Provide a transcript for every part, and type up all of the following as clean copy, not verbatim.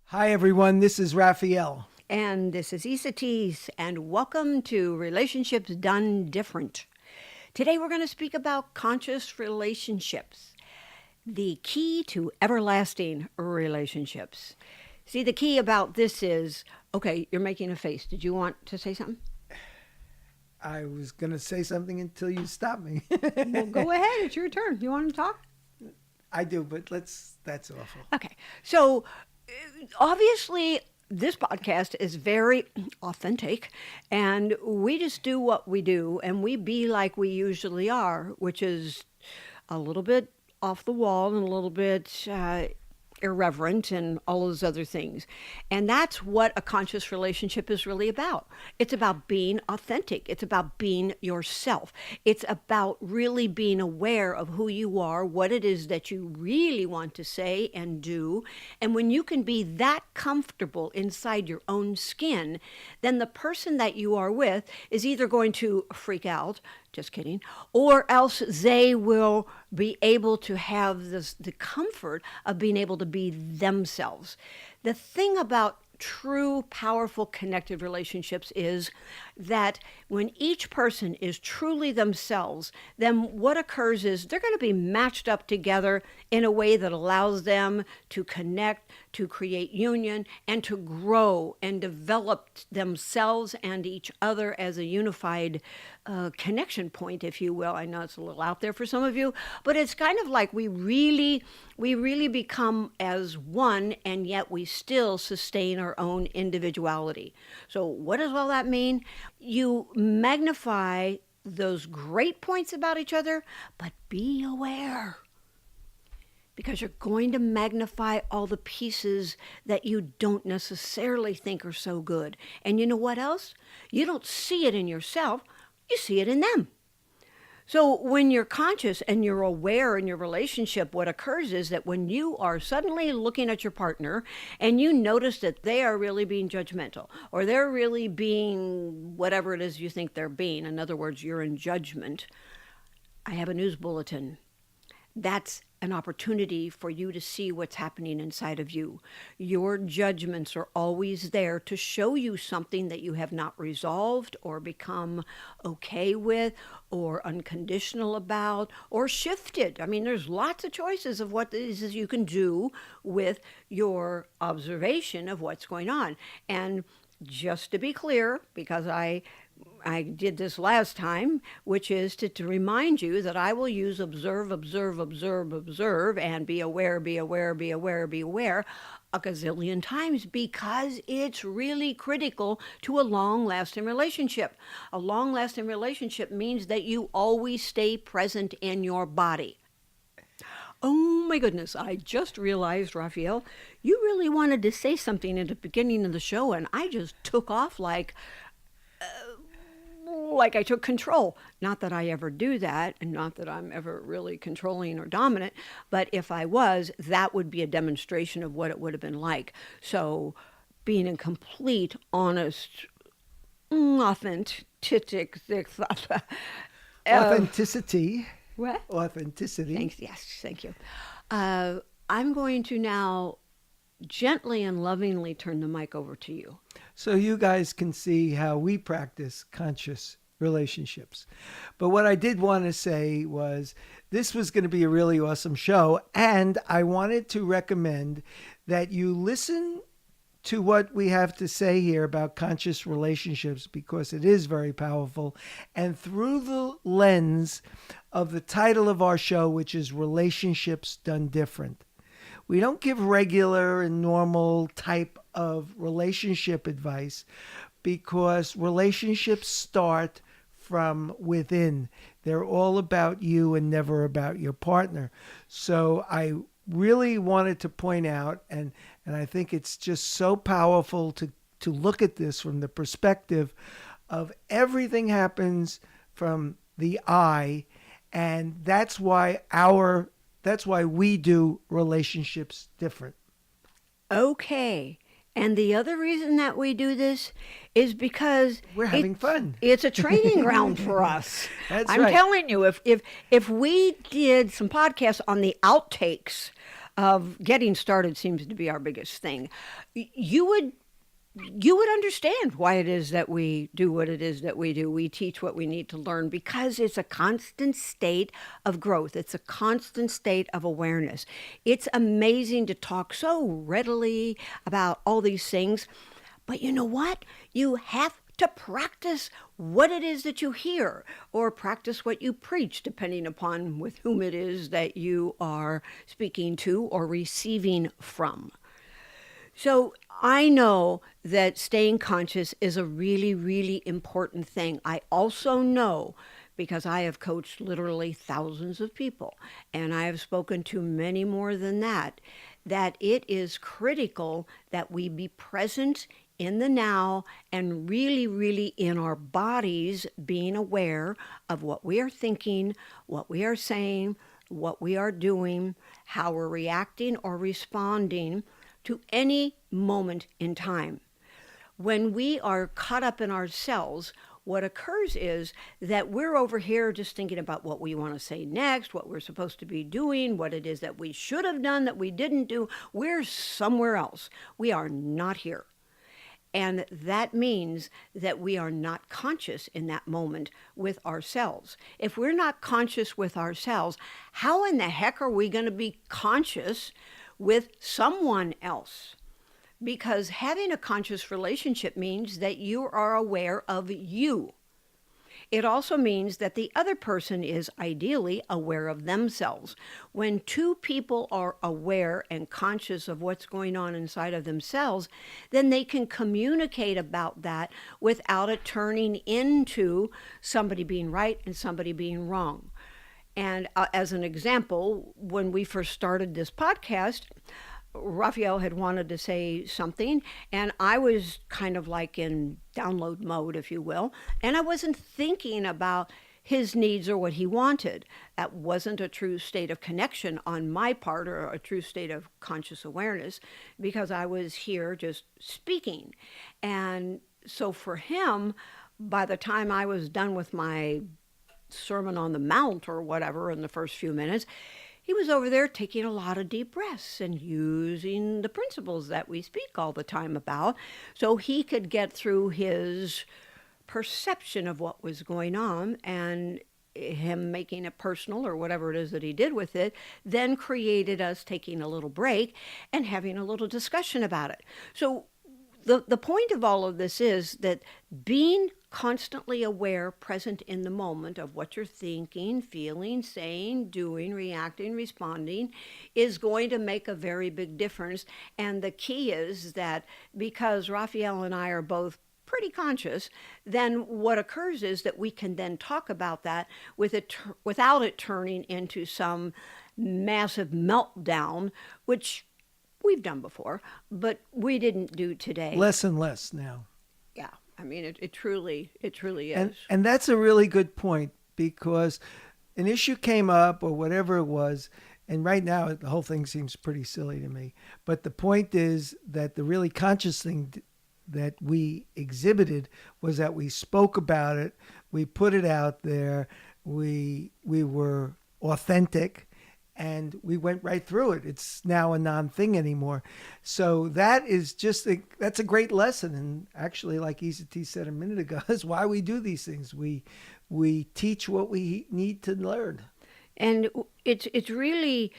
Hi, everyone. This is Raphael. And this is Issa Tees, and welcome to Relationships Done Different. Today we're going to speak about conscious relationships, the key to everlasting relationships. See, the key about this is okay, you're making a face. Did you want to say something? I was going to say something until you stopped me. Well, go ahead. It's your turn. You want to talk? I do, but that's awful. Okay. So, obviously, this podcast is very authentic, and we just do what we do, and we be like we usually are, which is a little bit off the wall and a little bit irreverent and all those other things. And that's what a conscious relationship is really about. It's about being authentic. It's about being yourself. It's about really being aware of who you are, what it is that you really want to say and do. And when you can be that comfortable inside your own skin, then the person that you are with is either going to freak out, just kidding, or else they will be able to have the comfort of being able to be themselves. The thing about true, powerful, connected relationships is that when each person is truly themselves, then what occurs is they're going to be matched up together in a way that allows them to connect, to create union, and to grow and develop themselves and each other as a unified connection point, if you will. I know it's a little out there for some of you, but it's kind of like we really become as one, and yet we still sustain our own individuality. So what does all that mean? You magnify those great points about each other, but be aware, because you're going to magnify all the pieces that you don't necessarily think are so good. And you know what else? You don't see it in yourself, you see it in them. So when you're conscious and you're aware in your relationship, what occurs is that when you are suddenly looking at your partner and you notice that they are really being judgmental, or they're really being whatever it is you think they're being, in other words, you're in judgment, I have a news bulletin. That's an opportunity for you to see what's happening inside of you. Your judgments are always there to show you something that you have not resolved or become okay with or unconditional about or shifted. I mean, there's lots of choices of what it is you can do with your observation of what's going on. And just to be clear, because I did this last time, which is to remind you that I will use observe, observe, observe, observe, and be aware, be aware, be aware, be aware a gazillion times, because it's really critical to a long-lasting relationship. A long-lasting relationship means that you always stay present in your body. Oh my goodness, I just realized, Raphael, you really wanted to say something at the beginning of the show, and I just took off like I took control. Not that I ever do that, and not that I'm ever really controlling or dominant, but if I was, that would be a demonstration of what it would have been like. So being in complete, honest, authentic, Authenticity. what? Authenticity. Thanks, yes, thank you. I'm going to now gently and lovingly turn the mic over to you. So you guys can see how we practice conscious relationships. But what I did want to say was this was going to be a really awesome show, and I wanted to recommend that you listen to what we have to say here about conscious relationships, because it is very powerful, and through the lens of the title of our show, which is Relationships Done Different. We don't give regular and normal type of relationship advice, because relationships start from within. They're all about you and never about your partner. So I really wanted to point out, and I think it's just so powerful to look at this from the perspective of everything happens from the I, and that's why we do relationships different. Okay. And the other reason that we do this is because We're having fun. It's a training ground for us. That's I'm right. telling you, if we did some podcasts on the outtakes of getting started seems to be our biggest thing. You would understand why it is that we do what it is that we do. We teach what we need to learn because it's a constant state of growth. It's a constant state of awareness. It's amazing to talk so readily about all these things. But you know what? You have to practice what it is that you hear or practice what you preach, depending upon with whom it is that you are speaking to or receiving from. So I know that staying conscious is a really, really important thing. I also know, because I have coached literally thousands of people, and I have spoken to many more than that it is critical that we be present in the now and really, really in our bodies, being aware of what we are thinking, what we are saying, what we are doing, how we're reacting or responding to any moment in time. When we are caught up in ourselves, what occurs is that we're over here just thinking about what we want to say next, what we're supposed to be doing, what it is that we should have done that we didn't do. We're somewhere else. We are not here. And that means that we are not conscious in that moment with ourselves. If we're not conscious with ourselves, how in the heck are we going to be conscious with someone else? Because having a conscious relationship means that you are aware of you. It also means that the other person is ideally aware of themselves. When two people are aware and conscious of what's going on inside of themselves, then they can communicate about that without it turning into somebody being right and somebody being wrong. And as an example, when we first started this podcast, Raphael had wanted to say something, and I was kind of like in download mode, if you will, and I wasn't thinking about his needs or what he wanted. That wasn't a true state of connection on my part or a true state of conscious awareness because I was here just speaking. And so for him, by the time I was done with my Sermon on the Mount or whatever in the first few minutes, he was over there taking a lot of deep breaths and using the principles that we speak all the time about so he could get through his perception of what was going on, and him making it personal or whatever it is that he did with it then created us taking a little break and having a little discussion about it. So the point of all of this is that being constantly aware, present in the moment of what you're thinking, feeling, saying, doing, reacting, responding is going to make a very big difference. And the key is that because Raphael and I are both pretty conscious, then what occurs is that we can then talk about that without it turning into some massive meltdown, which we've done before, but we didn't do today. Less and less now. Yeah, I mean, it truly is. And that's a really good point because an issue came up or whatever it was, and right now the whole thing seems pretty silly to me. But the point is that the really conscious thing that we exhibited was that we spoke about it, we put it out there, we were authentic, and we went right through it. It's now a non-thing anymore. So that is that's a great lesson. And actually, like Isa T said a minute ago, is why we do these things. We teach what we need to learn. And it's really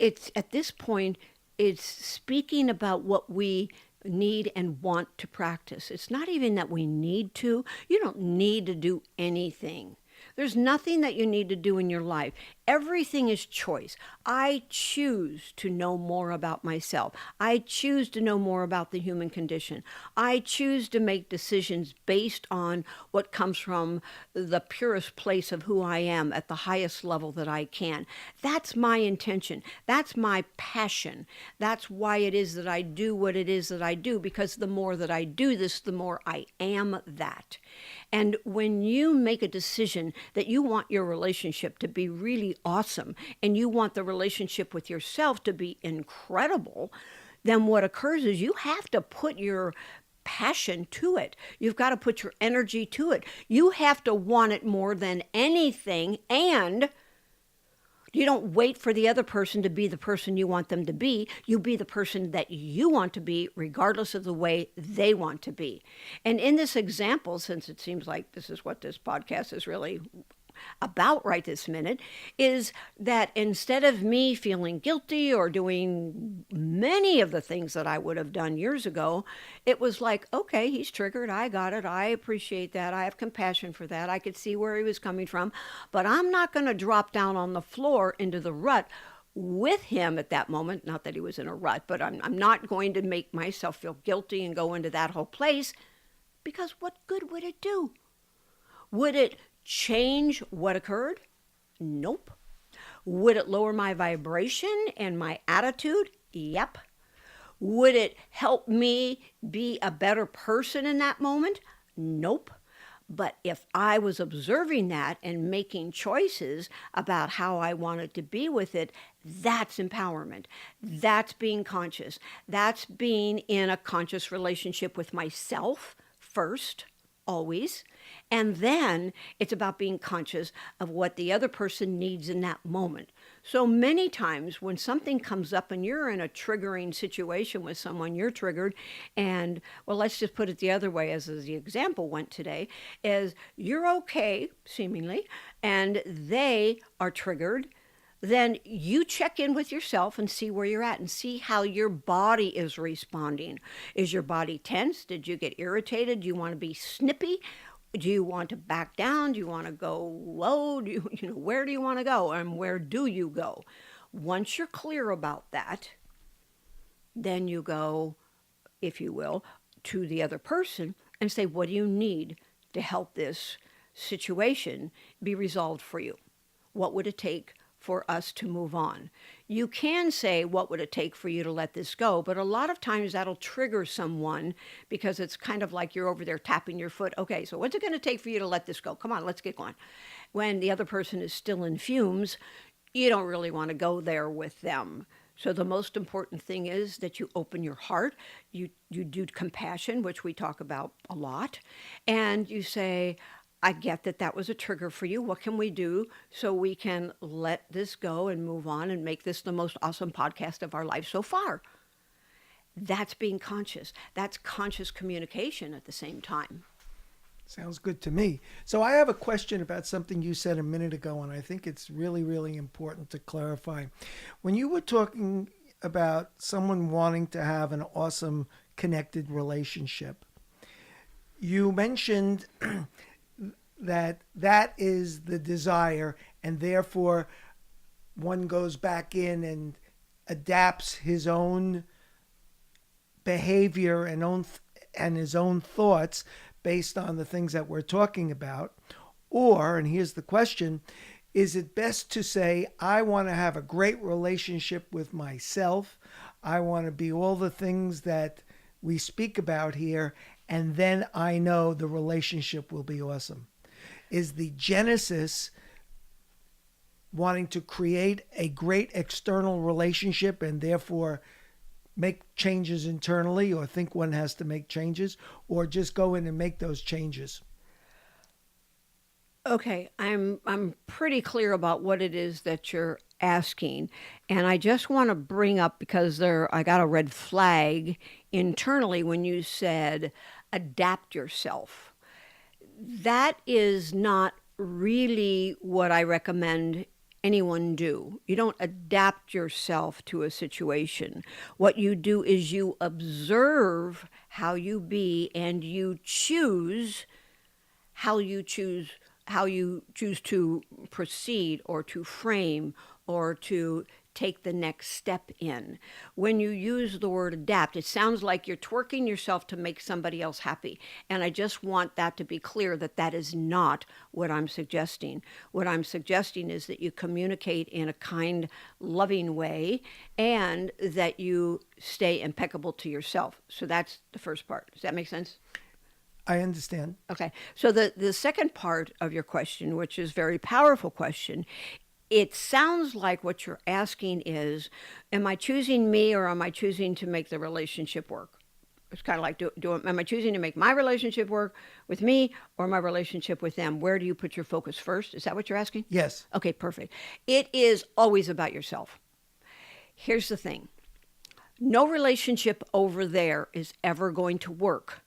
at this point, it's speaking about what we need and want to practice. It's not even that we need to. You don't need to do anything. There's nothing that you need to do in your life. Everything is choice. I choose to know more about myself. I choose to know more about the human condition. I choose to make decisions based on what comes from the purest place of who I am at the highest level that I can. That's my intention. That's my passion. That's why it is that I do what it is that I do, because the more that I do this, the more I am that. And when you make a decision that you want your relationship to be really awesome and you want the relationship with yourself to be incredible, then what occurs is you have to put your passion to it. You've got to put your energy to it. You have to want it more than anything, and You don't wait for the other person to be the person you want them to be. You be the person that you want to be, regardless of the way they want to be. And in this example, since it seems like this is what this podcast is really about right this minute, is that instead of me feeling guilty or doing many of the things that I would have done years ago, it was like, okay, he's triggered. I got it. I appreciate that. I have compassion for that. I could see where he was coming from, but I'm not going to drop down on the floor into the rut with him at that moment. Not that he was in a rut, but I'm not going to make myself feel guilty and go into that whole place, because what good would it do? Would it change what occurred? Nope. Would it lower my vibration and my attitude? Yep. Would it help me be a better person in that moment? Nope. But if I was observing that and making choices about how I wanted to be with it, that's empowerment. That's being conscious. That's being in a conscious relationship with myself first, always. And then it's about being conscious of what the other person needs in that moment. So many times when something comes up and you're in a triggering situation with someone, you're triggered, and well, let's just put it the other way, as the example went today, is you're okay, seemingly, and they are triggered. Then you check in with yourself and see where you're at and see how your body is responding. Is your body tense? Did you get irritated? Do you want to be snippy? Do you want to back down? Do you want to go low? Where do you want to go, and where do you go? Once you're clear about that, then you go, if you will, to the other person and say, what do you need to help this situation be resolved for you? What would it take for us to move on? You can say, what would it take for you to let this go? But a lot of times that'll trigger someone, because it's kind of like you're over there tapping your foot. Okay, so what's it going to take for you to let this go? Come on, let's get going. When the other person is still in fumes, you don't really want to go there with them. So the most important thing is that you open your heart, you do compassion, which we talk about a lot, and you say, I get that that was a trigger for you. What can we do so we can let this go and move on and make this the most awesome podcast of our life so far? That's being conscious. That's conscious communication at the same time. Sounds good to me. So I have a question about something you said a minute ago, and I think it's really, really important to clarify. When you were talking about someone wanting to have an awesome connected relationship, you mentioned that is the desire, and therefore one goes back in and adapts his own behavior and his own thoughts based on the things that we're talking about. Or, and here's the question, is it best to say, I want to have a great relationship with myself, I want to be all the things that we speak about here, and then I know the relationship will be awesome? Is the genesis wanting to create a great external relationship and therefore make changes internally, or think one has to make changes, or just go in and make those changes? Okay, I'm pretty clear about what it is that you're asking, and I just want to bring up, because I got a red flag internally when you said adapt yourself. That is not really what I recommend anyone do. You don't adapt yourself to a situation. What you do is you observe how you be, and you choose how you choose to proceed, or to frame, or to take the next step in. When you use the word adapt, it sounds like you're twerking yourself to make somebody else happy. And I just want that to be clear, that that is not what I'm suggesting. What I'm suggesting is that you communicate in a kind, loving way, and that you stay impeccable to yourself. So that's the first part. Does that make sense? I understand. Okay. So the second part of your question, which is a very powerful question, it sounds like what you're asking is, am I choosing me, or am I choosing to make the relationship work? It's kind of like, am I choosing to make my relationship work with me or my relationship with them? Where do you put your focus first? Is that what you're asking? Yes. Okay, perfect. It is always about yourself. Here's the thing. No relationship over there is ever going to work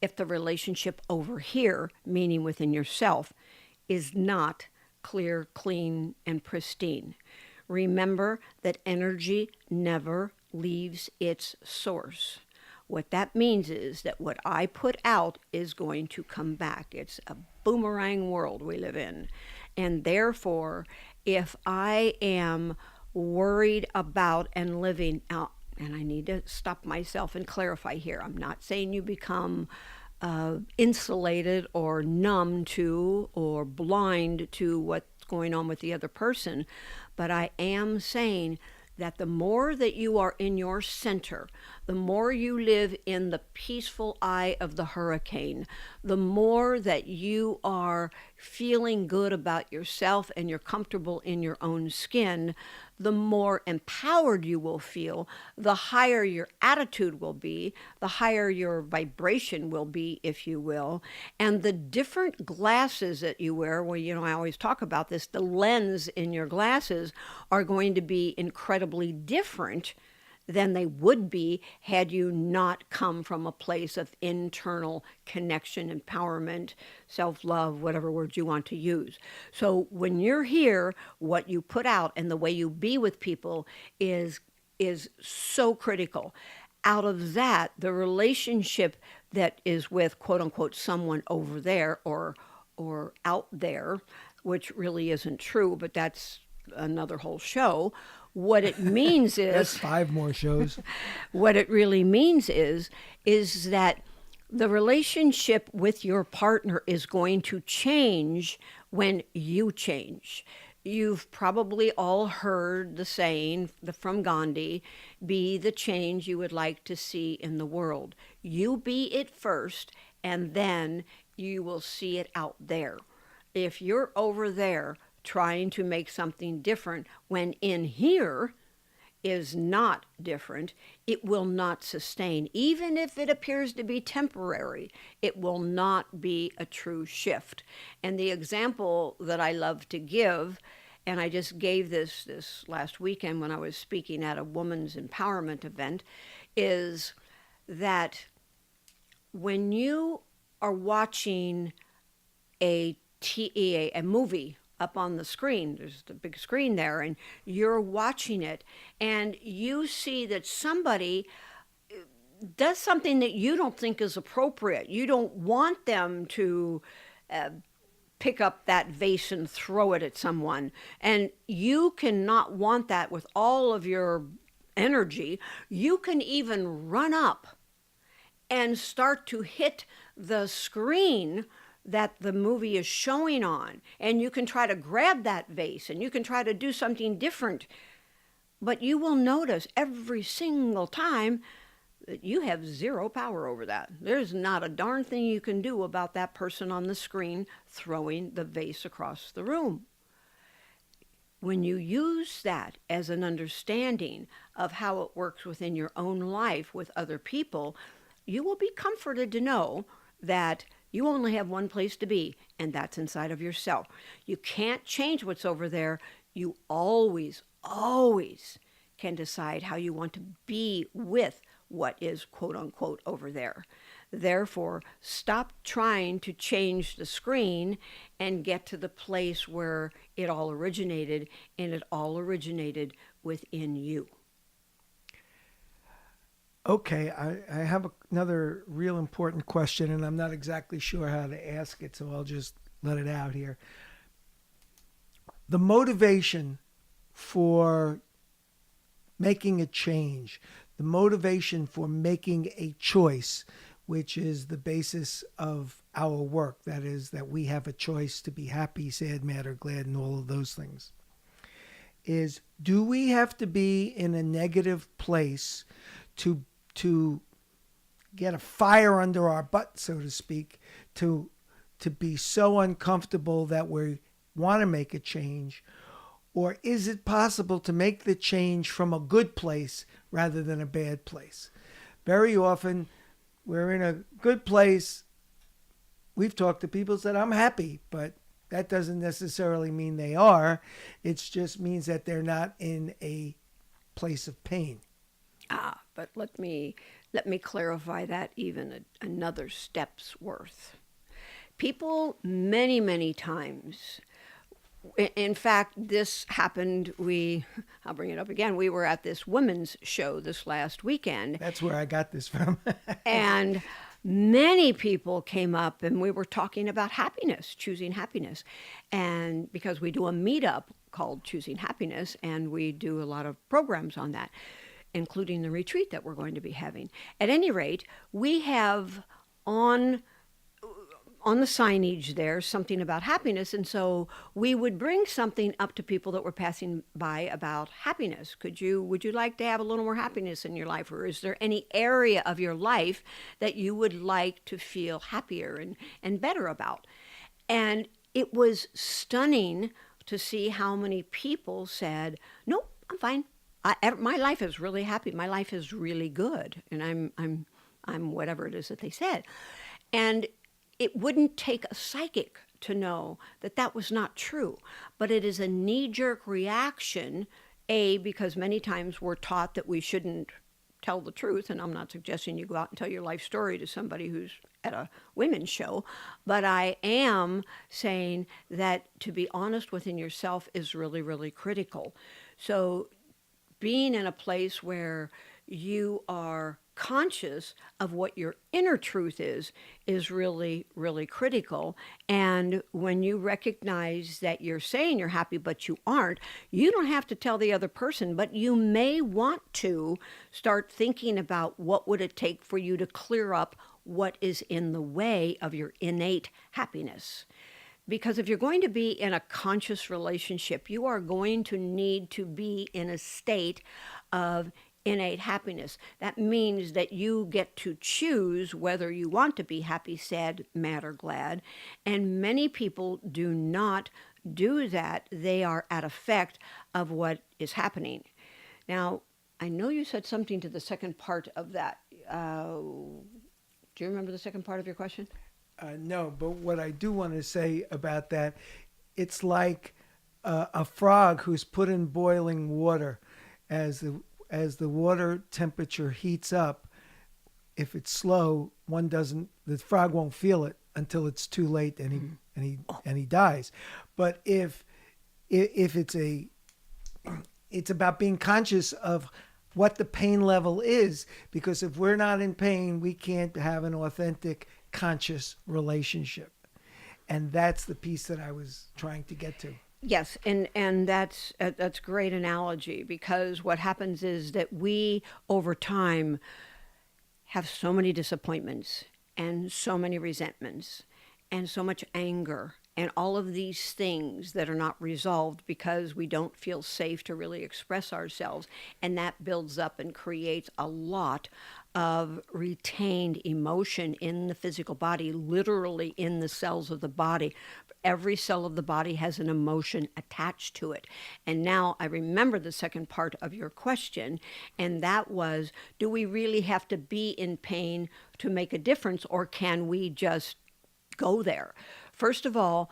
if the relationship over here, meaning within yourself, is not clear, clean, and pristine. Remember that energy never leaves its source. What that means is that what I put out is going to come back. It's a boomerang world we live in. And therefore, if I am worried about and living out, and I need to stop myself and clarify here. I'm not saying you become insulated or numb to or blind to what's going on with the other person, but I am saying that the more that you are in your center, the more you live in the peaceful eye of the hurricane, the more that you are feeling good about yourself and you're comfortable in your own skin, the more empowered you will feel, the higher your attitude will be, the higher your vibration will be, if you will. And the different glasses that you wear, well, I always talk about this, the lens in your glasses are going to be incredibly different than they would be had you not come from a place of internal connection, empowerment, self-love, whatever words you want to use. So when you're here, what you put out and the way you be with people is so critical. Out of that, the relationship that is with quote unquote someone over there or out there, which really isn't true, but that's another whole show. What it means is That's 5 more shows. what it really means is that the relationship with your partner is going to change when you change. You've probably all heard the saying from Gandhi, be the change you would like to see in the world. You be it first, and then you will see it out there. If you're over there trying to make something different when in here is not different, it will not sustain. Even if it appears to be temporary, it will not be a true shift. And the example that I love to give, and I just gave this last weekend when I was speaking at a women's empowerment event, is that when you are watching a movie up on the screen, there's the big screen there, and you're watching it, and you see that somebody does something that you don't think is appropriate. You don't want them to pick up that vase and throw it at someone, and you cannot want that with all of your energy. You can even run up and start to hit the screen that the movie is showing on, and you can try to grab that vase and you can try to do something different, but you will notice every single time that you have zero power over that. There's not a darn thing you can do about that person on the screen throwing the vase across the room. When you use that as an understanding of how it works within your own life with other people, you will be comforted to know that you only have one place to be, and that's inside of yourself. You can't change what's over there. You always, always can decide how you want to be with what is quote unquote over there. Therefore, stop trying to change the screen and get to the place where it all originated, and it all originated within you. Okay, I have another real important question, and I'm not exactly sure how to ask it, so I'll just let it out here. The motivation for making a change, the motivation for making a choice, which is the basis of our work, that is, that we have a choice to be happy, sad, mad, or glad, and all of those things, is, do we have to be in a negative place to get a fire under our butt, so to speak, to be so uncomfortable that we want to make a change? Or is it possible to make the change from a good place rather than a bad place? Very often we're in a good place. We've talked to people said I'm happy, but that doesn't necessarily mean they are. It just means that they're not in a place of pain. But let me clarify that even another step's worth. People many times, in fact, this happened. I'll bring it up again. We were at this women's show this last weekend, That's where I got this from. and many people came up and we were talking about happiness, choosing happiness. And because we do a meetup called Choosing Happiness, and we do a lot of programs on that, including the retreat that we're going to be having. At any rate, we have on the signage there something about happiness, and so we would bring something up to people that were passing by about happiness. Would you like to have a little more happiness in your life, or is there any area of your life that you would like to feel happier and better about? And it was stunning to see how many people said, nope, I'm fine. My life is really happy. My life is really good, and I'm whatever it is that they said. And it wouldn't take a psychic to know that that was not true, but it is a knee-jerk reaction, because many times we're taught that we shouldn't tell the truth, and I'm not suggesting you go out and tell your life story to somebody who's at a women's show, but I am saying that to be honest within yourself is really critical. So being in a place where you are conscious of what your inner truth is really critical. And when you recognize that you're saying you're happy but you aren't, you don't have to tell the other person, but you may want to start thinking about what would it take for you to clear up what is in the way of your innate happiness. Because if you're going to be in a conscious relationship, you are going to need to be in a state of innate happiness. That means that you get to choose whether you want to be happy, sad, mad, or glad. And many people do not do that. They are at effect of what is happening. Now, I know you said something to the second part of that. Do you remember the second part of your question? No, but what I do want to say about that, it's like a frog who's put in boiling water. As the water temperature heats up, if it's slow, the frog won't feel it until it's too late, and he dies. But if it's about being conscious of what the pain level is, because if we're not in pain, we can't have an authentic, conscious relationship. And that's the piece that I was trying to get to. Yes, and that's a great analogy, because what happens is that we, over time, have so many disappointments and so many resentments and so much anger and all of these things that are not resolved because we don't feel safe to really express ourselves, and that builds up and creates a lot of retained emotion in the physical body, literally in the cells of the body. Every cell of the body has an emotion attached to it. And now I remember the second part of your question, and that was, do we really have to be in pain to make a difference, or can we just go there? First of all,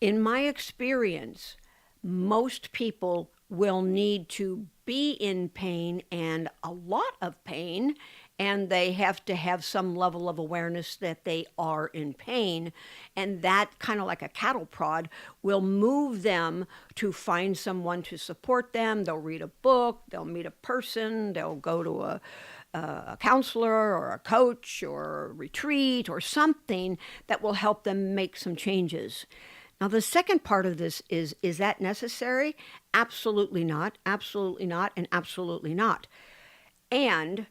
in my experience, most people will need to be in pain, and a lot of pain, and they have to have some level of awareness that they are in pain. And that, kind of like a cattle prod, will move them to find someone to support them. They'll read a book, they'll meet a person, they'll go to a counselor or a coach or a retreat or something that will help them make some changes. Now, the second part of this is that necessary? Absolutely not, and absolutely not. And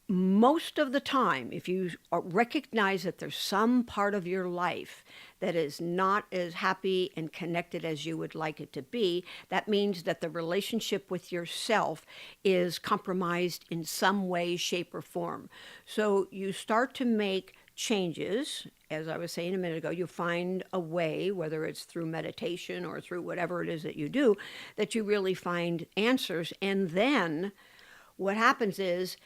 most of the time, if you recognize that there's some part of your life that is not as happy and connected as you would like it to be, that means that the relationship with yourself is compromised in some way, shape, or form. So you start to make changes. As I was saying a minute ago, you find a way, whether it's through meditation or through whatever it is that you do, that you really find answers. And then what happens is,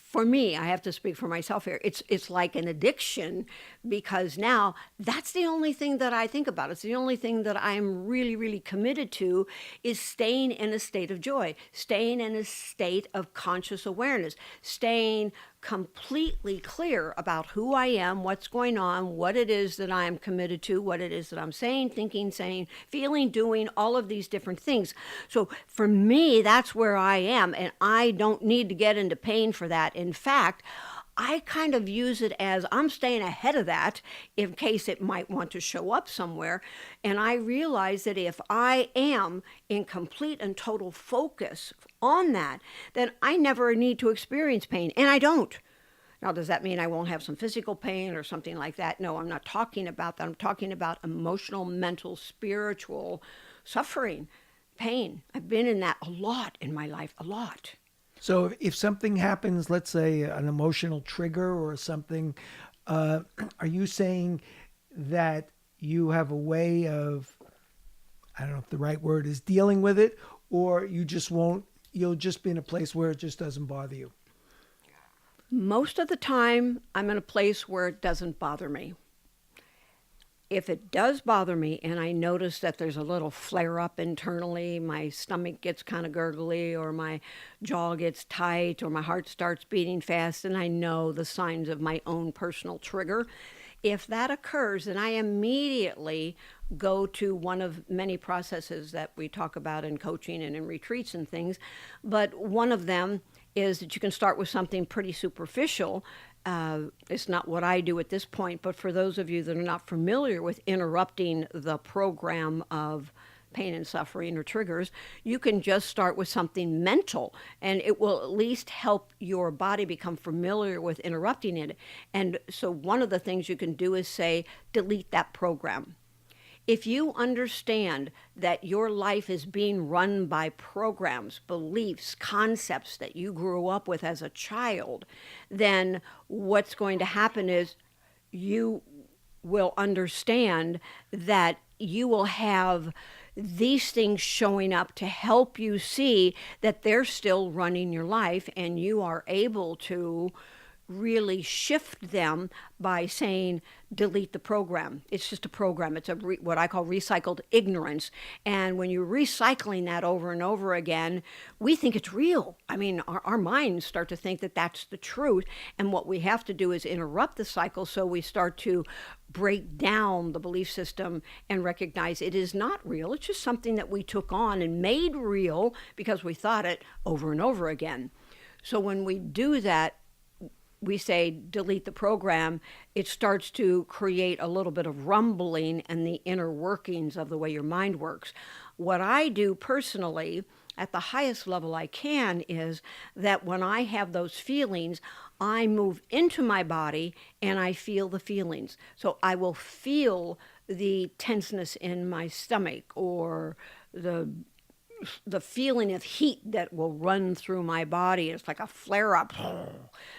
for me, I have to speak for myself here. It's like an addiction, because now that's the only thing that I think about. It's the only thing that I'm really, really committed to, is staying in a state of joy, staying in a state of conscious awareness, staying completely clear about who I am, what's going on, what it is that I'm committed to, what it is that I'm saying, thinking, saying, feeling, doing, all of these different things. So for me, that's where I am, and I don't need to get into pain for that. In fact, I kind of use it as I'm staying ahead of that in case it might want to show up somewhere. And I realize that if I am in complete and total focus on that, then I never need to experience pain. And I don't. Now, does that mean I won't have some physical pain or something like that? No, I'm not talking about that. I'm talking about emotional, mental, spiritual suffering, pain. I've been in that a lot in my life, a lot. So if something happens, let's say an emotional trigger or something, are you saying that you have a way of, I don't know if the right word is dealing with it, or you just won't, you'll just be in a place where it just doesn't bother you? Most of the time, I'm in a place where it doesn't bother me. If it does bother me and I notice that there's a little flare up internally, my stomach gets kind of gurgly, or my jaw gets tight, or my heart starts beating fast, and I know the signs of my own personal trigger. If that occurs, then I immediately go to one of many processes that we talk about in coaching and in retreats and things. But one of them is that you can start with something pretty superficial. It's not what I do at this point, but for those of you that are not familiar with interrupting the program of pain and suffering or triggers, you can just start with something mental, and it will at least help your body become familiar with interrupting it. And so one of the things you can do is say, delete that program. If you understand that your life is being run by programs, beliefs, concepts that you grew up with as a child, then what's going to happen is you will understand that you will have these things showing up to help you see that they're still running your life, and you are able to really shift them by saying, delete the program. It's just a program. It's what I call recycled ignorance. And when you're recycling that over and over again, we think it's real. I mean, our minds start to think that that's the truth. And what we have to do is interrupt the cycle, so we start to break down the belief system and recognize it is not real. It's just something that we took on and made real because we thought it over and over again. So when we do that, we say delete the program, it starts to create a little bit of rumbling and the inner workings of the way your mind works. What I do personally at the highest level I can is that when I have those feelings, I move into my body and I feel the feelings. So I will feel the tenseness in my stomach, or the feeling of heat that will run through my body. It's like a flare-up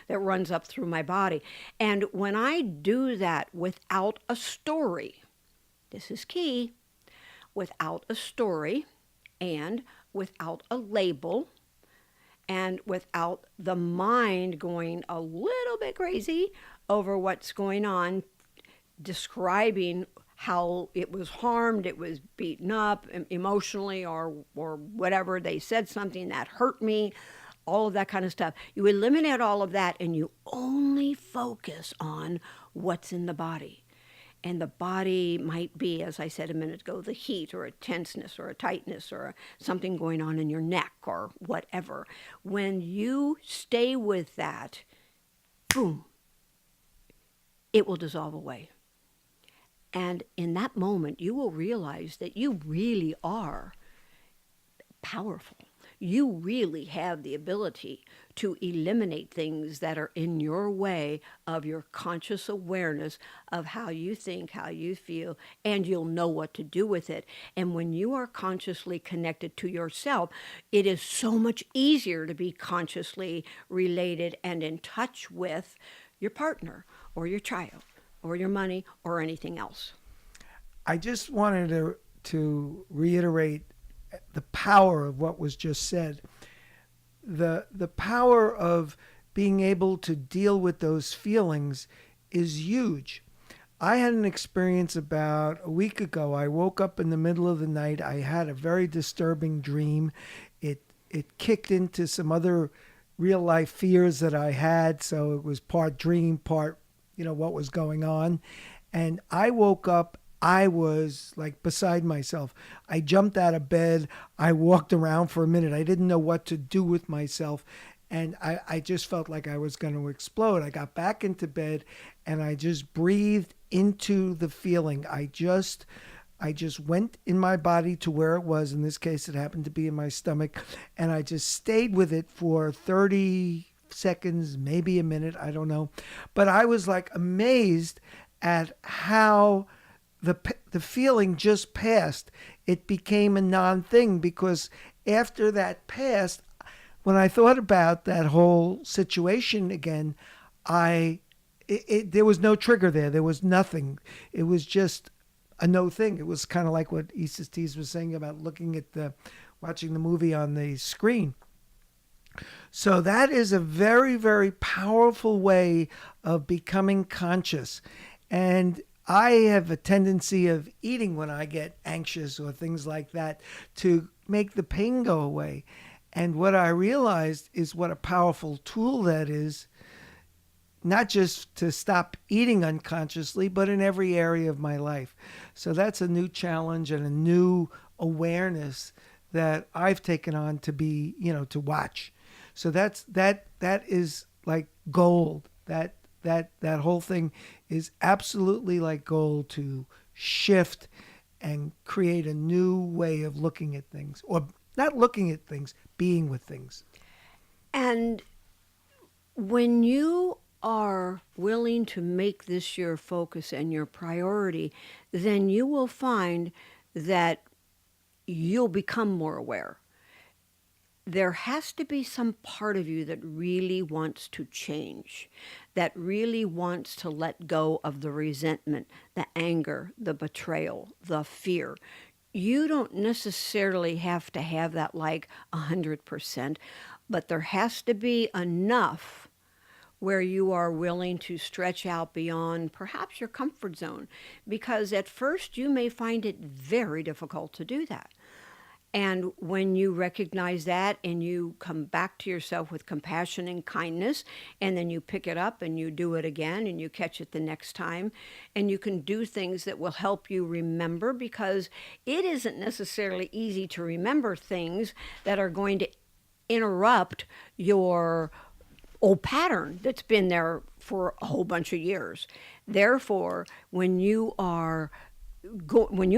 that runs up through my body. And when I do that without a story, this is key, without a story and without a label and without the mind going a little bit crazy over what's going on, describing how it was harmed, it was beaten up emotionally, or whatever, they said something that hurt me, all of that kind of stuff. You eliminate all of that and you only focus on what's in the body. And the body might be, as I said a minute ago, the heat or a tenseness or a tightness or something going on in your neck or whatever. When you stay with that, boom, it will dissolve away. And in that moment, you will realize that you really are powerful. You really have the ability to eliminate things that are in your way of your conscious awareness of how you think, how you feel, and you'll know what to do with it. And when you are consciously connected to yourself, it is so much easier to be consciously related and in touch with your partner or your child or your money or anything else. I just wanted to reiterate the power of what was just said. The power of being able to deal with those feelings is huge. I had an experience about a week ago. I woke up in the middle of the night. I had a very disturbing dream. It kicked into some other real life fears that I had, so it was part dream, part, what was going on. And I woke up, I was like beside myself. I jumped out of bed. I walked around for a minute. I didn't know what to do with myself. And I just felt like I was going to explode. I got back into bed and I just breathed into the feeling. I just went in my body to where it was. In this case, it happened to be in my stomach. And I just stayed with it for 30 seconds, maybe a minute. I don't know. But I was like amazed at how the feeling just passed. It became a non-thing because after that passed, when I thought about that whole situation again, there was no trigger there. There was nothing. It was just a no thing. It was kind of like what Isis Tees was saying about watching the movie on the screen. So that is a very, very powerful way of becoming conscious. And I have a tendency of eating when I get anxious or things like that to make the pain go away. And what I realized is what a powerful tool that is, not just to stop eating unconsciously, but in every area of my life. So that's a new challenge and a new awareness that I've taken on to be, to watch. So that is like gold. That whole thing is absolutely like gold to shift and create a new way of looking at things, or not looking at things, being with things. And when you are willing to make this your focus and your priority, then you will find that you'll become more aware. There has to be some part of you that really wants to change, that really wants to let go of the resentment, the anger, the betrayal, the fear. You don't necessarily have to have that like 100%, but there has to be enough where you are willing to stretch out beyond perhaps your comfort zone, because at first you may find it very difficult to do that. And when you recognize that and you come back to yourself with compassion and kindness, and then you pick it up and you do it again and you catch it the next time, and you can do things that will help you remember, because it isn't necessarily easy to remember things that are going to interrupt your old pattern that's been there for a whole bunch of years. Therefore, when you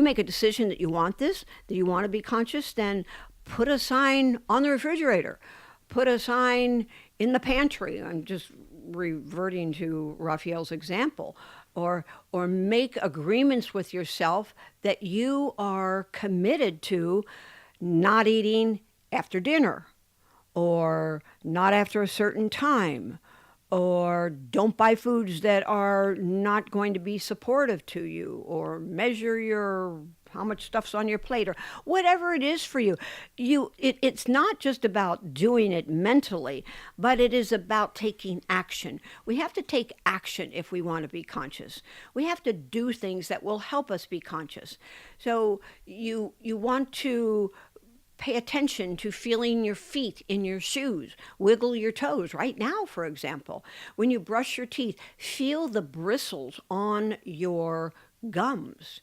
make a decision that you want this, that you want to be conscious, then put a sign on the refrigerator, put a sign in the pantry. I'm just reverting to Raphael's example. Or make agreements with yourself that you are committed to not eating after dinner, or not after a certain time, or don't buy foods that are not going to be supportive to you, or measure how much stuff's on your plate, or whatever it is for you. It's not just about doing it mentally, but it is about taking action. We have to take action if we want to be conscious. We have to do things that will help us be conscious. So you want to pay attention to feeling your feet in your shoes. Wiggle your toes right now, for example. When you brush your teeth, feel the bristles on your gums,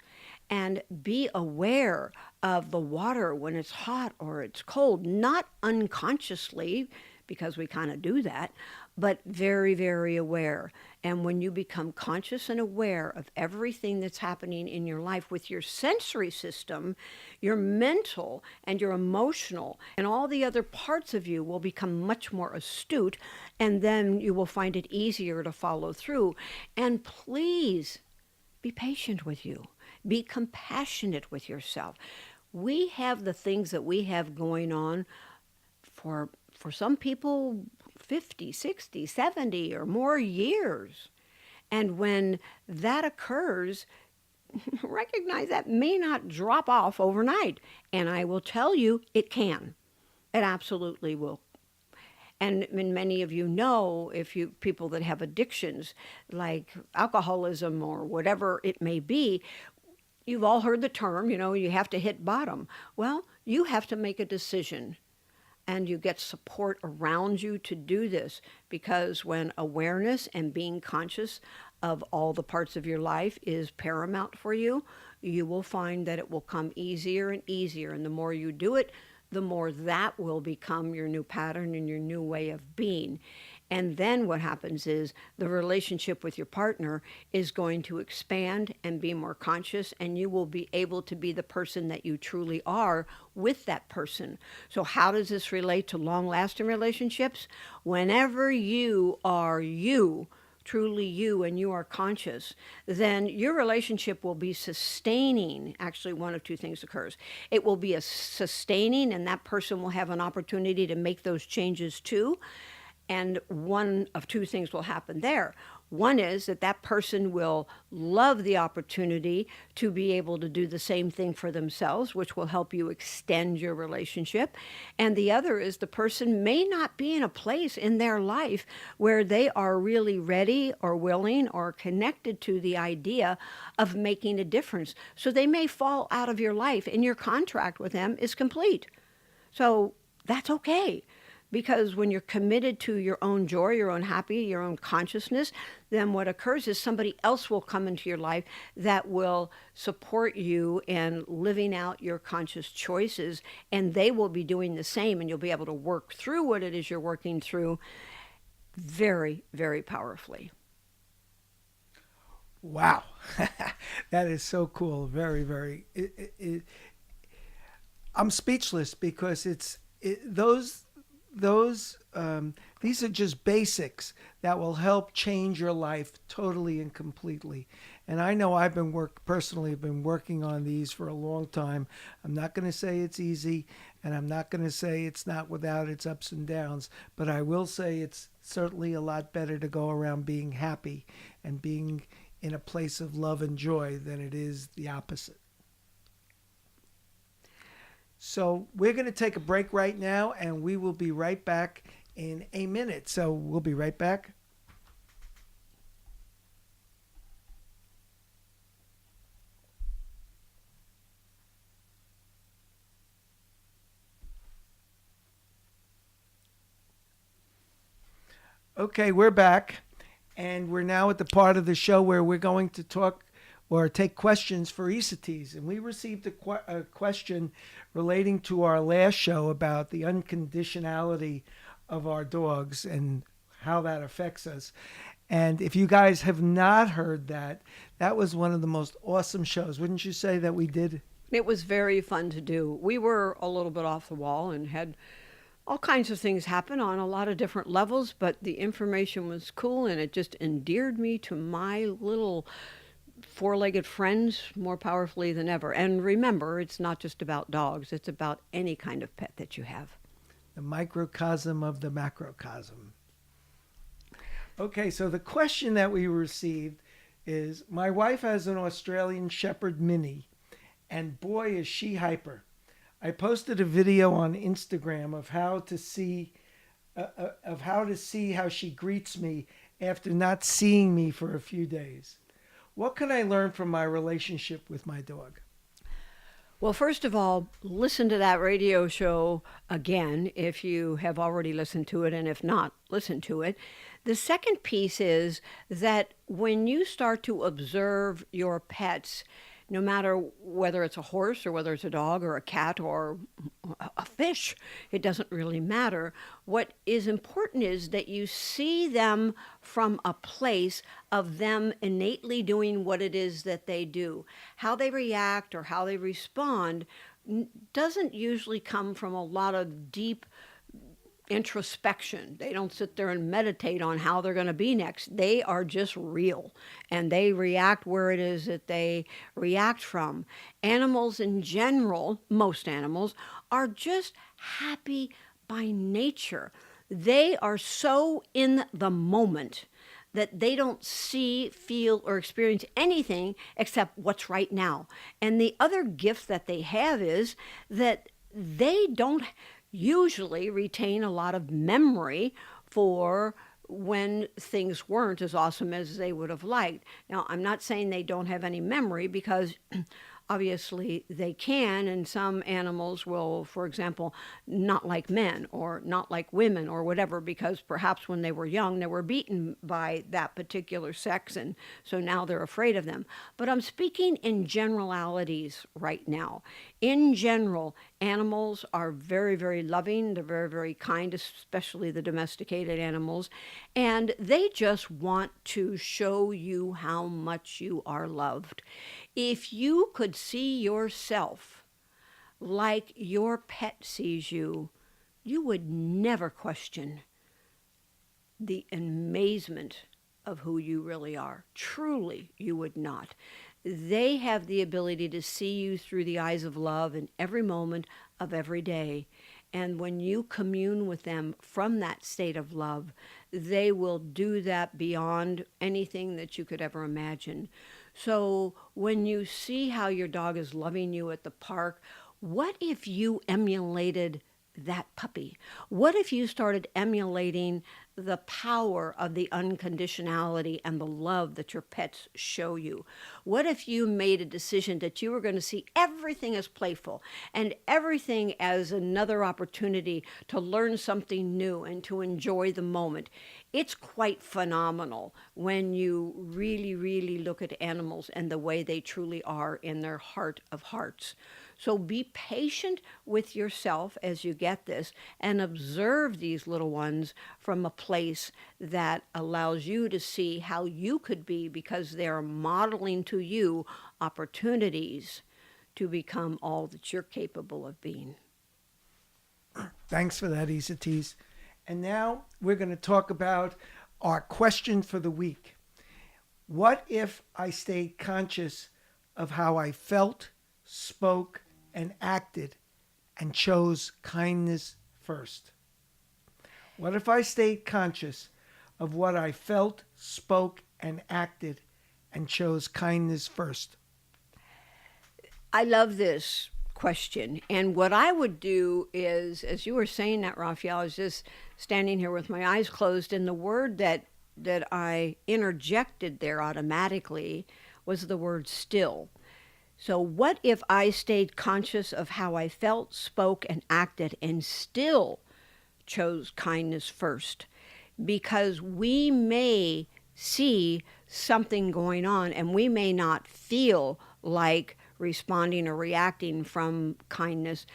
and be aware of the water when it's hot or it's cold, not unconsciously, because we kind of do that, but very, very aware. And when you become conscious and aware of everything that's happening in your life with your sensory system, your mental and your emotional and all the other parts of you will become much more astute, and then you will find it easier to follow through. And please be patient with you. Be compassionate with yourself. We have the things that we have going on for some people 50, 60, 70 or more years. And when that occurs, recognize that may not drop off overnight. And I will tell you, it can. It absolutely will. And many of you know, if you people that have addictions like alcoholism or whatever it may be, you've all heard the term, you have to hit bottom. Well, you have to make a decision and you get support around you to do this, because when awareness and being conscious of all the parts of your life is paramount for you, you will find that it will come easier and easier. And the more you do it, the more that will become your new pattern and your new way of being. And then what happens is the relationship with your partner is going to expand and be more conscious, and you will be able to be the person that you truly are with that person. So how does this relate to long-lasting relationships? Whenever you are you, truly you, and you are conscious, then your relationship will be sustaining. Actually, one of two things occurs. It will be a sustaining, and that person will have an opportunity to make those changes too. And one of two things will happen there. One is that that person will love the opportunity to be able to do the same thing for themselves, which will help you extend your relationship. And the other is the person may not be in a place in their life where they are really ready or willing or connected to the idea of making a difference. So they may fall out of your life and your contract with them is complete. So that's okay. Because when you're committed to your own joy, your own happy, your own consciousness, then what occurs is somebody else will come into your life that will support you in living out your conscious choices, and they will be doing the same, and you'll be able to work through what it is you're working through very, very powerfully. Wow. That is so cool. Very, very. I'm speechless because these are just basics that will help change your life totally and completely. And I know I've been personally been working on these for a long time. I'm not going to say it's easy, and I'm not going to say it's not without its ups and downs, but I will say it's certainly a lot better to go around being happy and being in a place of love and joy than it is the opposite. So we're going to take a break right now, and we will be right back in a minute. So we'll be right back. Okay, we're back, and we're now at the part of the show where we're going to talk or take questions for ECTs. And we received a question relating to our last show about the unconditionality of our dogs and how that affects us. And if you guys have not heard that, that was one of the most awesome shows. Wouldn't you say that we did? It was very fun to do. We were a little bit off the wall and had all kinds of things happen on a lot of different levels, but the information was cool, and it just endeared me to my little four-legged friends more powerfully than ever. And remember, it's not just about dogs, it's about any kind of pet that you have. The microcosm of the macrocosm. Okay, so the question that we received is, my wife has an Australian Shepherd Mini, and boy is she hyper. I posted a video on Instagram of how to see how she greets me after not seeing me for a few days. What can I learn from my relationship with my dog? Well, first of all, listen to that radio show again if you have already listened to it, and if not, listen to it. The second piece is that when you start to observe your pets, no matter whether it's a horse or whether it's a dog or a cat or a fish, it doesn't really matter. What is important is that you see them from a place of them innately doing what it is that they do. How they react or how they respond doesn't usually come from a lot of deep introspection. They don't sit there and meditate on how they're going to be next. They are just real, and they react where it is that they react from. Animals in general, most animals, are just happy by nature. They are so in the moment that they don't see, feel, or experience anything except what's right now. And the other gift that they have is that they don't usually retain a lot of memory for when things weren't as awesome as they would have liked. Now, I'm not saying they don't have any memory, because obviously they can, and some animals will, for example, not like men or not like women or whatever, because perhaps when they were young they were beaten by that particular sex, and so now they're afraid of them. But I'm speaking in generalities right now. In general, animals are very, very loving. They're very, very kind, especially the domesticated animals. And they just want to show you how much you are loved. If you could see yourself like your pet sees you, you would never question the amazement of who you really are. Truly, you would not. They have the ability to see you through the eyes of love in every moment of every day. And when you commune with them from that state of love, they will do that beyond anything that you could ever imagine. So when you see how your dog is loving you at the park, what if you emulated that puppy? What if you started emulating the power of the unconditionality and the love that your pets show you? What if you made a decision that you were going to see everything as playful and everything as another opportunity to learn something new and to enjoy the moment? It's quite phenomenal when you really, really look at animals and the way they truly are in their heart of hearts. So be patient with yourself as you get this, and observe these little ones from a place that allows you to see how you could be, because they're modeling to you opportunities to become all that you're capable of being. Thanks for that, Isatis. And now we're going to talk about our question for the week. What if I stayed conscious of how I felt, spoke, and acted, and chose kindness first? What if I stayed conscious of what I felt, spoke, and acted, and chose kindness first? I love this question. And what I would do is, as you were saying that, Raphael, I was just standing here with my eyes closed, and the word that I interjected there automatically was the word still. So what if I stayed conscious of how I felt, spoke, and acted, and still chose kindness first? Because we may see something going on and we may not feel like responding or reacting from kindness,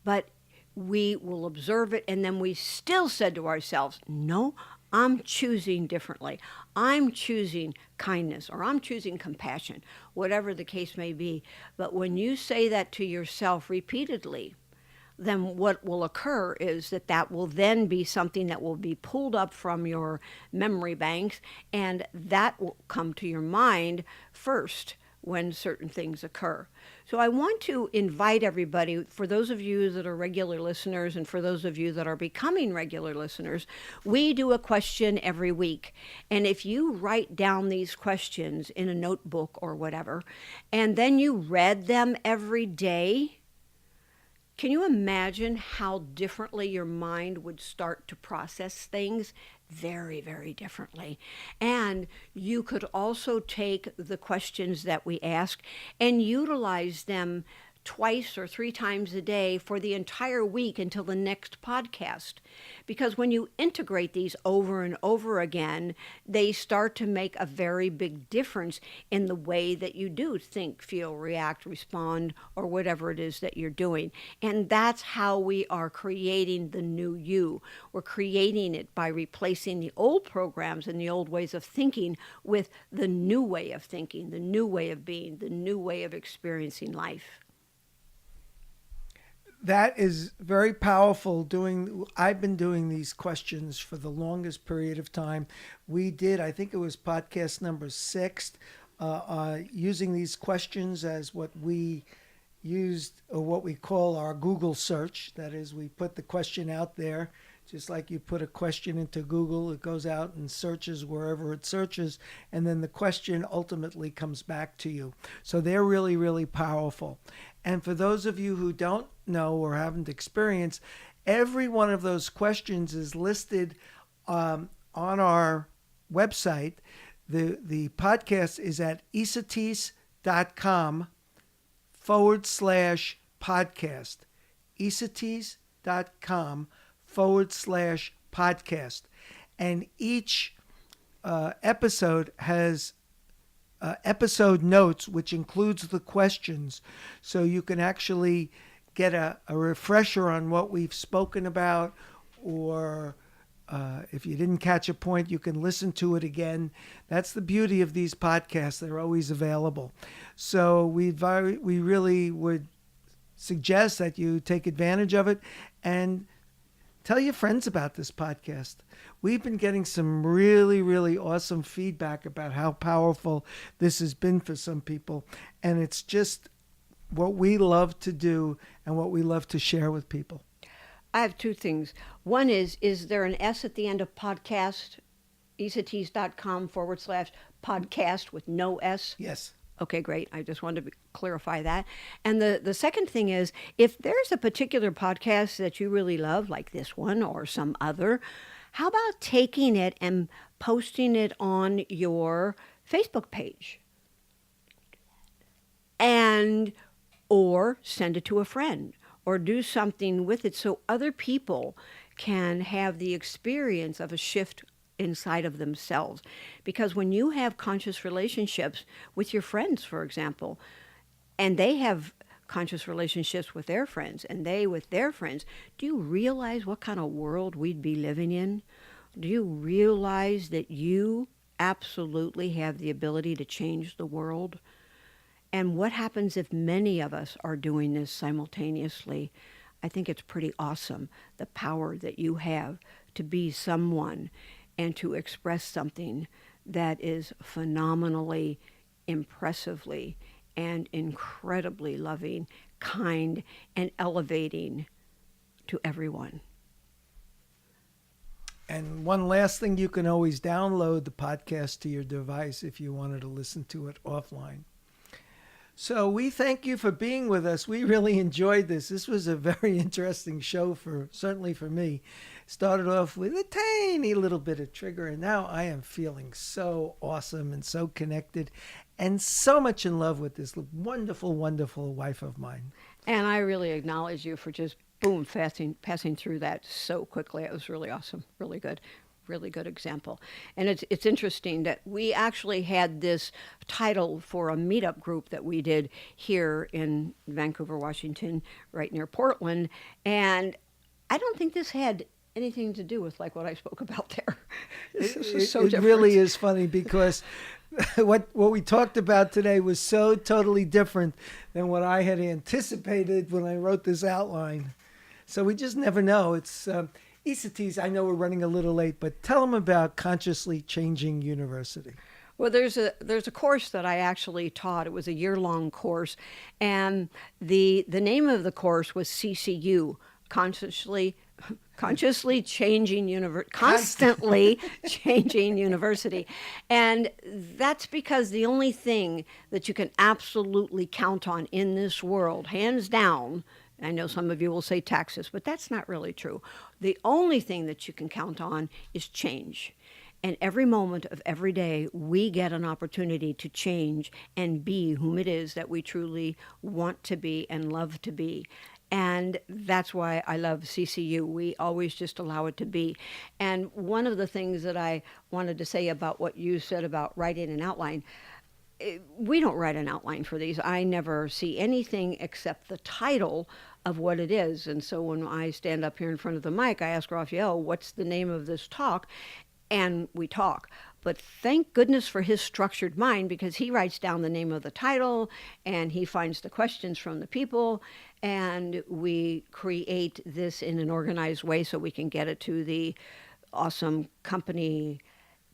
but we will observe it, and then we still said to ourselves, no, I'm choosing differently. I'm choosing kindness, or I'm choosing compassion, whatever the case may be. But when you say that to yourself repeatedly, then what will occur is that will then be something that will be pulled up from your memory banks, and that will come to your mind first when certain things occur. So I want to invite everybody, for those of you that are regular listeners and for those of you that are becoming regular listeners, we do a question every week. And if you write down these questions in a notebook or whatever, and then you read them every day, can you imagine how differently your mind would start to process things? Very, very differently. And you could also take the questions that we ask and utilize them twice or three times a day for the entire week until the next podcast. Because when you integrate these over and over again, they start to make a very big difference in the way that you do think, feel, react, respond, or whatever it is that you're doing. And that's how we are creating the new you. We're creating it by replacing the old programs and the old ways of thinking with the new way of thinking, the new way of being, the new way of experiencing life. That is very powerful. I've been doing these questions for the longest period of time. We did, I think it was podcast number 6, using these questions as what we used, or what we call our Google search. That is, we put the question out there, just like you put a question into Google, it goes out and searches wherever it searches, and then the question ultimately comes back to you. So they're really, really powerful. And for those of you who don't know or haven't experienced, every one of those questions is listed on our website. The podcast is at isatis.com/podcast. isatis.com/podcast. And each episode has episode notes, which includes the questions. So you can actually get a refresher on what we've spoken about, or if you didn't catch a point, you can listen to it again. That's the beauty of these podcasts. They're always available. So we really would suggest that you take advantage of it and tell your friends about this podcast. We've been getting some really, really awesome feedback about how powerful this has been for some people. And it's just what we love to do and what we love to share with people. I have two things. One is there an S at the end of podcast? isatis.com/podcast with no S? Yes. Okay, great. I just wanted to clarify that. And the second thing is, if there's a particular podcast that you really love, like this one or some other, how about taking it and posting it on your Facebook page? And or send it to a friend, or do something with it so other people can have the experience of a shift inside of themselves. Because when you have conscious relationships with your friends, for example, and they have conscious relationships with their friends and they with their friends, do you realize what kind of world we'd be living in? Do you realize that you absolutely have the ability to change the world? And what happens if many of us are doing this simultaneously? I think it's pretty awesome, the power that you have to be someone and to express something that is phenomenally, impressively, and incredibly loving, kind, and elevating to everyone. And one last thing, you can always download the podcast to your device if you wanted to listen to it offline. So we thank you for being with us. We really enjoyed this. This was a very interesting show, certainly for me. Started off with a tiny little bit of trigger, and now I am feeling so awesome and so connected and so much in love with this wonderful, wonderful wife of mine. And I really acknowledge you for just, boom, passing through that so quickly. It was really awesome, really good. Really good example. And it's interesting that we actually had this title for a meetup group that we did here in Vancouver, Washington, right near Portland. And I don't think this had anything to do with like what I spoke about there. This is so it different. really is funny because what we talked about today was so totally different than what I had anticipated when I wrote this outline. So we just never know. It's Isatis, I know we're running a little late, but tell them about Consciously Changing University. Well, there's a course that I actually taught. It was a year-long course, and the name of the course was CCU, Constantly Changing University. And that's because the only thing that you can absolutely count on in this world, hands down, I know some of you will say taxes, but that's not really true. The only thing that you can count on is change. And every moment of every day, we get an opportunity to change and be whom it is that we truly want to be and love to be. And that's why I love CCU. We always just allow it to be. And one of the things that I wanted to say about what you said about writing an outline, we don't write an outline for these. I never see anything except the title of what it is. And so when I stand up here in front of the mic, I ask Raphael, what's the name of this talk? And we talk. But thank goodness for his structured mind, because he writes down the name of the title and he finds the questions from the people, and we create this in an organized way so we can get it to the awesome company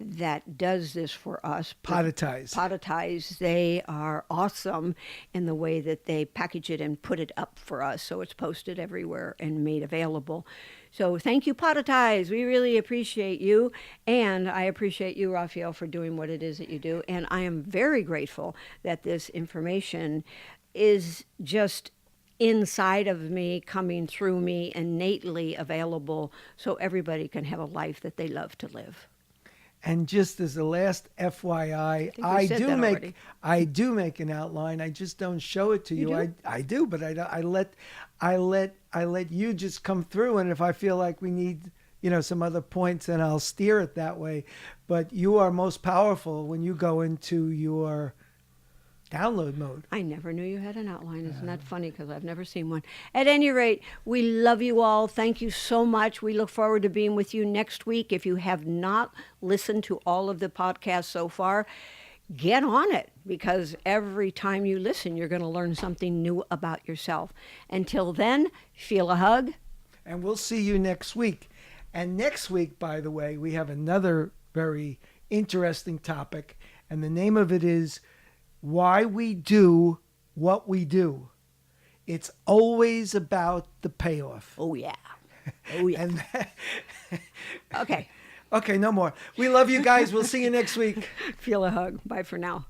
that does this for us. Podetize. They are awesome in the way that they package it and put it up for us, so it's posted everywhere and made available. So thank you, Podetize. We really appreciate you, and I appreciate you, Raphael, for doing what it is that you do. And I am very grateful that this information is just inside of me, coming through me, innately available so everybody can have a life that they love to live. And just as the last FYI, think we said that already. I do make an outline. I just don't show it to you. do? I do, but I let you just come through. And if I feel like we need, some other points, then I'll steer it that way. But you are most powerful when you go into your download mode. I never knew you had an outline. Isn't that funny? Because I've never seen one. At any rate, we love you all. Thank you so much. We look forward to being with you next week. If you have not listened to all of the podcasts so far, get on it, because every time you listen, you're going to learn something new about yourself. Until then, feel a hug. And we'll see you next week. And next week, by the way, we have another very interesting topic. And the name of it is Why We Do What We Do. It's always about the payoff. Oh, yeah. Oh, yeah. And Okay. okay, no more. We love you guys. We'll see you next week. Feel a hug. Bye for now.